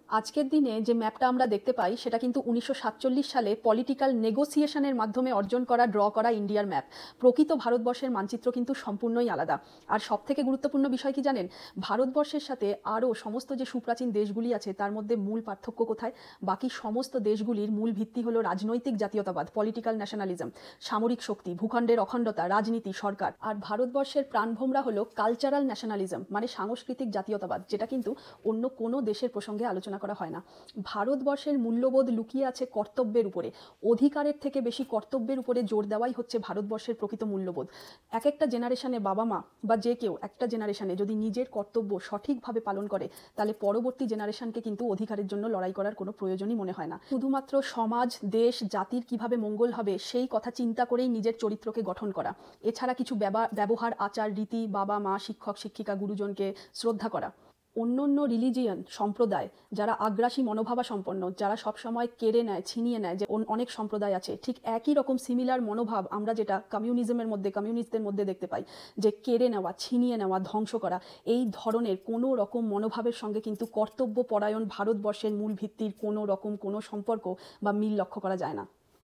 আজকের দিনে যে ম্যাপটা আমরা দেখতে পাই সেটা কিন্তু 1947 সালে পলিটিক্যাল নেগোসিয়েশনের মাধ্যমে অর্জন করা ড্র করা ইন্ডিয়ার ম্যাপ। প্রকৃত ভারতবর্ষের মানচিত্র কিন্তু সম্পূর্ণই আলাদা। আর সবথেকে গুরুত্বপূর্ণ বিষয় কি জানেন? ভারতবর্ষের সাথে আরও সমস্ত যে সুপ্রাচীন দেশগুলি আছে তার মধ্যে মূল পার্থক্য কোথায়? বাকি সমস্ত দেশগুলির মূল ভিত্তি হলো রাজনৈতিক জাতীয়তাবাদ, পলিটিক্যাল ন্যাশনালিজম, সামরিক শক্তি, ভূখণ্ডের অখণ্ডতা, রাজনীতি, সরকার। আর ভারতবর্ষের প্রাণভোমরা হলো কালচারাল ন্যাশনালিজম, মানে সাংস্কৃতিক জাতীয়তাবাদ, যেটা কিন্তু অন্য কোনো দেশের প্রসঙ্গে আলোচনা করা হয় না। ভারতবর্ষের মূল্যবোধ লুকিয়ে আছে কর্তব্যের উপরে। অধিকারের থেকে বেশি কর্তব্যের উপরে জোর দেওয়াই হচ্ছে ভারতবর্ষের প্রকৃত মূল্যবোধ। এক একটা জেনারেশনে বাবা মা বা যে কেউ একটা জেনারেশনে যদি নিজের কর্তব্য সঠিকভাবে পালন করে, তাহলে পরবর্তী জেনারেশনকে কিন্তু অধিকারের জন্য লড়াই করার কোনো প্রয়োজনই মনে হয় না। শুধুমাত্র সমাজ, দেশ, জাতির কিভাবে মঙ্গল হবে সেই কথা চিন্তা করেই নিজের চরিত্রকে গঠন করা। এছাড়া কিছু ব্যবহার, আচার, রীতি, বাবা মা, শিক্ষক শিক্ষিকা, গুরুজনকে শ্রদ্ধা করা। অন্য অন্য রিলিজিয়ান সম্প্রদায় যারা আগ্রাসী মনোভাবা সম্পন্ন, যারা সবসময় কেড়ে নেয়, ছিনিয়ে নেয়, যে অনেক সম্প্রদায় আছে, ঠিক একই রকম সিমিলার মনোভাব আমরা যেটা কমিউনিস্টদের মধ্যে দেখতে পাই, যে কেড়ে নেওয়া, ছিনিয়ে নেওয়া, ধ্বংস করা। এই ধরনের কোনো রকম মনোভাবের সঙ্গে কিন্তু কর্তব্যপরায়ণ ভারতবর্ষের মূল ভিত্তির কোনো রকম কোনো সম্পর্ক বা মিল লক্ষ্য করা যায় না।